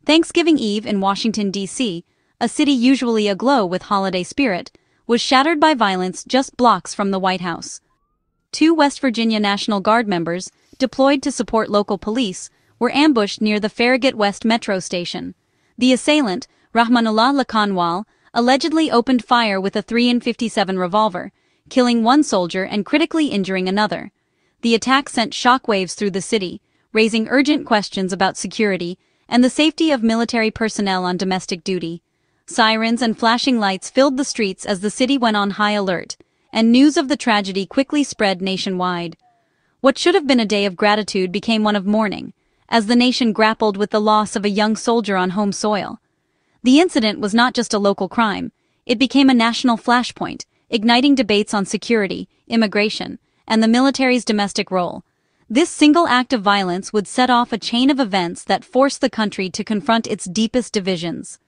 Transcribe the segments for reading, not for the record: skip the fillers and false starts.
Thanksgiving Eve in Washington, D.C., a city usually aglow with holiday spirit, was shattered by violence just blocks from the White House. Two West Virginia National Guard members, deployed to support local police, were ambushed near the Farragut West Metro station. The assailant, Rahmanullah Lakanwal, allegedly opened fire with a .357 revolver, killing one soldier and critically injuring another. The attack sent shockwaves through the city, raising urgent questions about security and the safety of military personnel on domestic duty. Sirens and flashing lights filled the streets as the city went on high alert, and news of the tragedy quickly spread nationwide. What should have been a day of gratitude became one of mourning, as the nation grappled with the loss of a young soldier on home soil. The incident was not just a local crime, it became a national flashpoint, igniting debates on security, immigration, and the military's domestic role. This single act of violence would set off a chain of events that forced the country to confront its deepest divisions.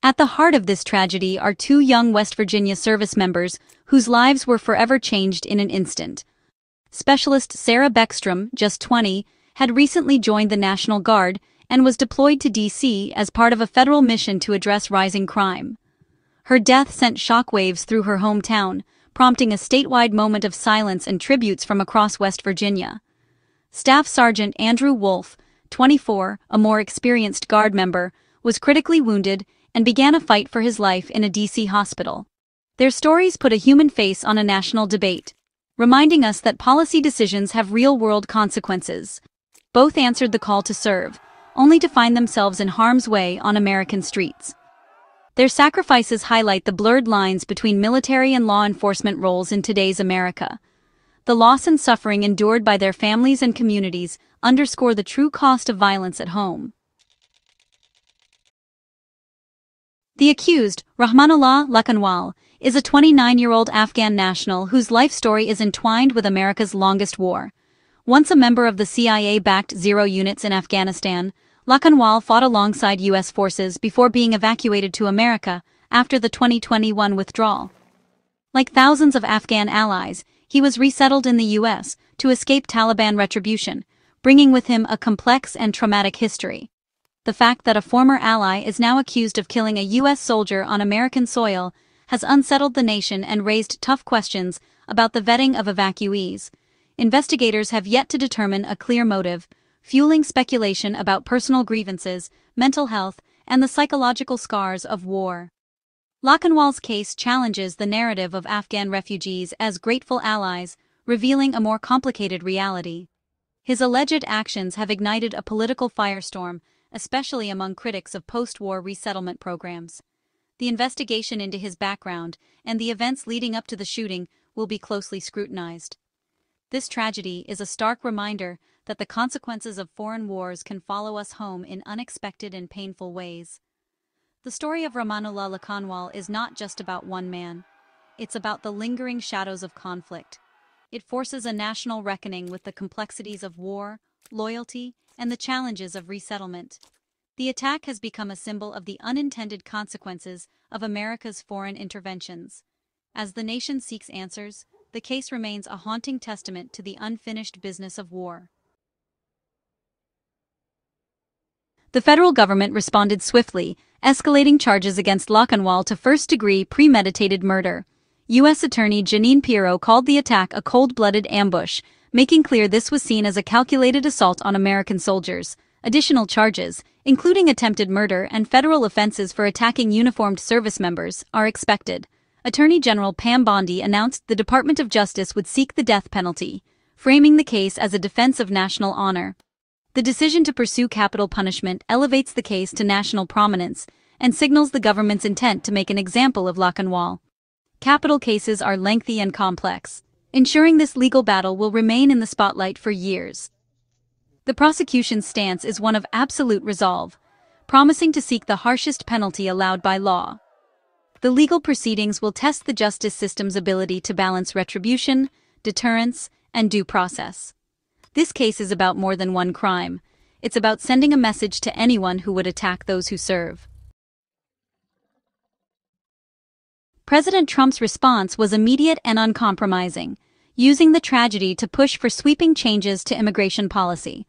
At the heart of this tragedy are two young West Virginia service members whose lives were forever changed in an instant. Specialist Sarah Beckstrom, just 20, had recently joined the National Guard and was deployed to D.C. as part of a federal mission to address rising crime. Her death sent shockwaves through her hometown, prompting a statewide moment of silence and tributes from across West Virginia. Staff Sergeant Andrew Wolf, 24, a more experienced Guard member, was critically wounded and began a fight for his life in a D.C. hospital. Their stories put a human face on a national debate, reminding us that policy decisions have real-world consequences. Both answered the call to serve, only to find themselves in harm's way on American streets. Their sacrifices highlight the blurred lines between military and law enforcement roles in today's America. The loss and suffering endured by their families and communities underscore the true cost of violence at home. The accused, Rahmanullah Lakanwal, is a 29-year-old Afghan national whose life story is entwined with America's longest war. Once a member of the CIA-backed Zero units in Afghanistan, Lakanwal fought alongside U.S. forces before being evacuated to America after the 2021 withdrawal. Like thousands of Afghan allies, he was resettled in the U.S. to escape Taliban retribution, bringing with him a complex and traumatic history. The fact that a former ally is now accused of killing a U.S. soldier on American soil has unsettled the nation and raised tough questions about the vetting of evacuees. Investigators have yet to determine a clear motive, fueling speculation about personal grievances, mental health, and the psychological scars of war. Lakanwal's case challenges the narrative of Afghan refugees as grateful allies, revealing a more complicated reality. His alleged actions have ignited a political firestorm, especially among critics of post-war resettlement programs. The investigation into his background and the events leading up to the shooting will be closely scrutinized. This tragedy is a stark reminder that the consequences of foreign wars can follow us home in unexpected and painful ways. The story of Rahmanullah Lakanwal is not just about one man. It's about the lingering shadows of conflict. It forces a national reckoning with the complexities of war, loyalty, and the challenges of resettlement. The attack has become a symbol of the unintended consequences of America's foreign interventions. As the nation seeks answers, the case remains a haunting testament to the unfinished business of war. The federal government responded swiftly, escalating charges against Lakanwal to first-degree premeditated murder. U.S. Attorney Jeanine Pirro called the attack a cold-blooded ambush, making clear this was seen as a calculated assault on American soldiers. Additional charges, including attempted murder and federal offenses for attacking uniformed service members, are expected. Attorney General Pam Bondi announced the Department of Justice would seek the death penalty, framing the case as a defense of national honor. The decision to pursue capital punishment elevates the case to national prominence and signals the government's intent to make an example of Lakanwal. Capital cases are lengthy and complex, ensuring this legal battle will remain in the spotlight for years. The prosecution's stance is one of absolute resolve, promising to seek the harshest penalty allowed by law. The legal proceedings will test the justice system's ability to balance retribution, deterrence, and due process. This case is about more than one crime. It's about sending a message to anyone who would attack those who serve. President Trump's response was immediate and uncompromising, using the tragedy to push for sweeping changes to immigration policy.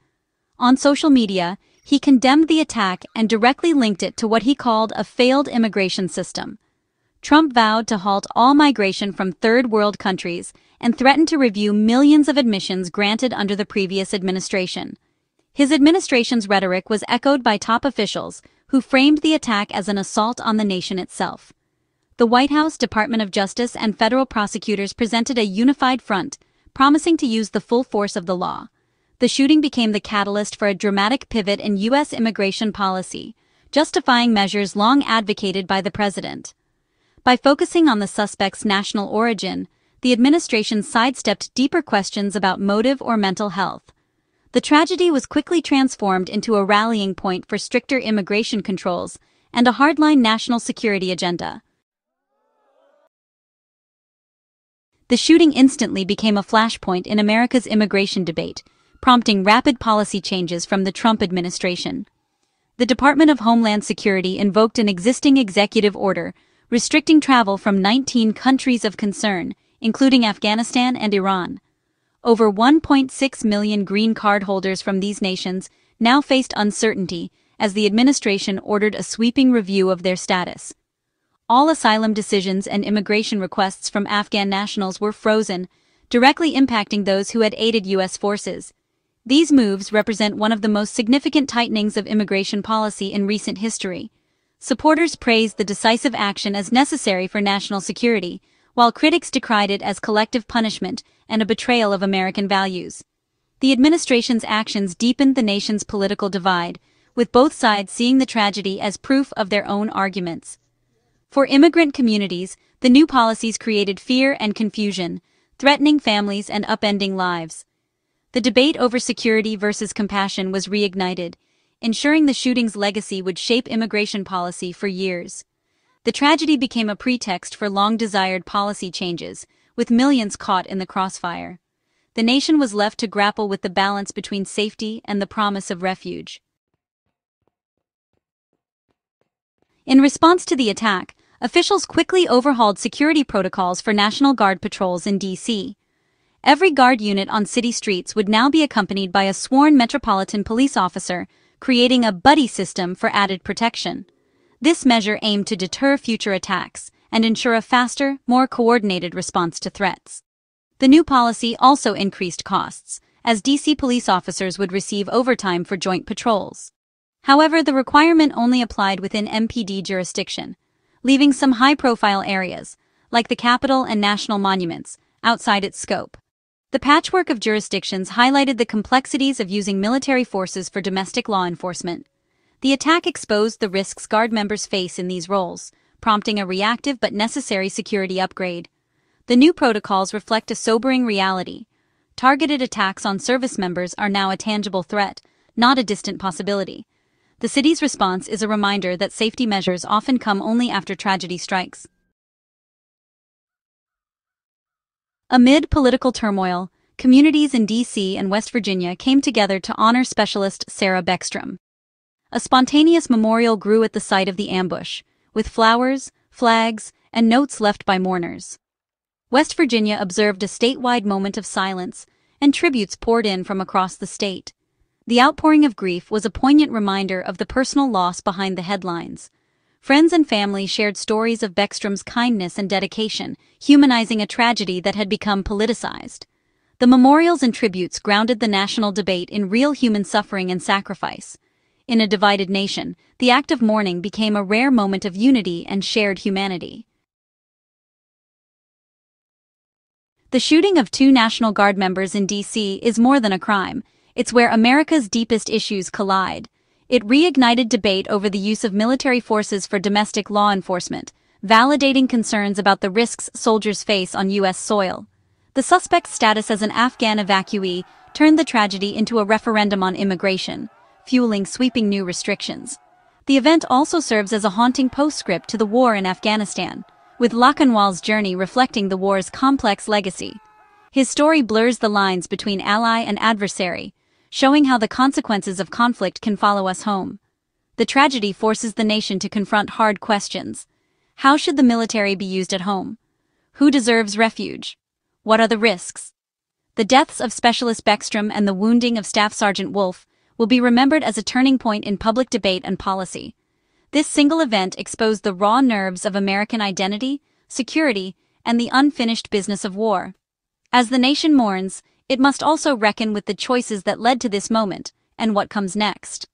On social media, he condemned the attack and directly linked it to what he called a failed immigration system. Trump vowed to halt all migration from third-world countries and threatened to review millions of admissions granted under the previous administration. His administration's rhetoric was echoed by top officials who framed the attack as an assault on the nation itself. The White House, Department of Justice, and federal prosecutors presented a unified front, promising to use the full force of the law. The shooting became the catalyst for a dramatic pivot in U.S. immigration policy, justifying measures long advocated by the president. By focusing on the suspect's national origin, the administration sidestepped deeper questions about motive or mental health. The tragedy was quickly transformed into a rallying point for stricter immigration controls and a hardline national security agenda. The shooting instantly became a flashpoint in America's immigration debate, prompting rapid policy changes from the Trump administration. The Department of Homeland Security invoked an existing executive order restricting travel from 19 countries of concern, including Afghanistan and Iran. Over 1.6 million green card holders from these nations now faced uncertainty as the administration ordered a sweeping review of their status. All asylum decisions and immigration requests from Afghan nationals were frozen, directly impacting those who had aided U.S. forces. These moves represent one of the most significant tightenings of immigration policy in recent history. Supporters praised the decisive action as necessary for national security, while critics decried it as collective punishment and a betrayal of American values. The administration's actions deepened the nation's political divide, with both sides seeing the tragedy as proof of their own arguments. For immigrant communities, the new policies created fear and confusion, threatening families and upending lives. The debate over security versus compassion was reignited, ensuring the shooting's legacy would shape immigration policy for years. The tragedy became a pretext for long-desired policy changes, with millions caught in the crossfire. The nation was left to grapple with the balance between safety and the promise of refuge. In response to the attack, officials quickly overhauled security protocols for National Guard patrols in D.C. Every guard unit on city streets would now be accompanied by a sworn Metropolitan Police officer, creating a buddy system for added protection. This measure aimed to deter future attacks and ensure a faster, more coordinated response to threats. The new policy also increased costs, as D.C. police officers would receive overtime for joint patrols. However, the requirement only applied within MPD jurisdiction, leaving some high-profile areas, like the Capitol and national monuments, outside its scope. The patchwork of jurisdictions highlighted the complexities of using military forces for domestic law enforcement. The attack exposed the risks Guard members face in these roles, prompting a reactive but necessary security upgrade. The new protocols reflect a sobering reality. Targeted attacks on service members are now a tangible threat, not a distant possibility. The city's response is a reminder that safety measures often come only after tragedy strikes. Amid political turmoil, communities in D.C. and West Virginia came together to honor specialist Sarah Beckstrom. A spontaneous memorial grew at the site of the ambush, with flowers, flags, and notes left by mourners. West Virginia observed a statewide moment of silence, and tributes poured in from across the state. The outpouring of grief was a poignant reminder of the personal loss behind the headlines. Friends and family shared stories of Beckstrom's kindness and dedication, humanizing a tragedy that had become politicized. The memorials and tributes grounded the national debate in real human suffering and sacrifice. In a divided nation, the act of mourning became a rare moment of unity and shared humanity. The shooting of 2 National Guard members in D.C. is more than a crime. It's where America's deepest issues collide. It reignited debate over the use of military forces for domestic law enforcement, validating concerns about the risks soldiers face on U.S. soil. The suspect's status as an Afghan evacuee turned the tragedy into a referendum on immigration, fueling sweeping new restrictions. The event also serves as a haunting postscript to the war in Afghanistan, with Lakanwal's journey reflecting the war's complex legacy. His story blurs the lines between ally and adversary, showing how the consequences of conflict can follow us home. The tragedy forces the nation to confront hard questions. How should the military be used at home? Who deserves refuge? What are the risks? The deaths of Specialist Beckstrom and the wounding of Staff Sergeant Wolf will be remembered as a turning point in public debate and policy. This single event exposed the raw nerves of American identity, security, and the unfinished business of war. As the nation mourns, it must also reckon with the choices that led to this moment, and what comes next.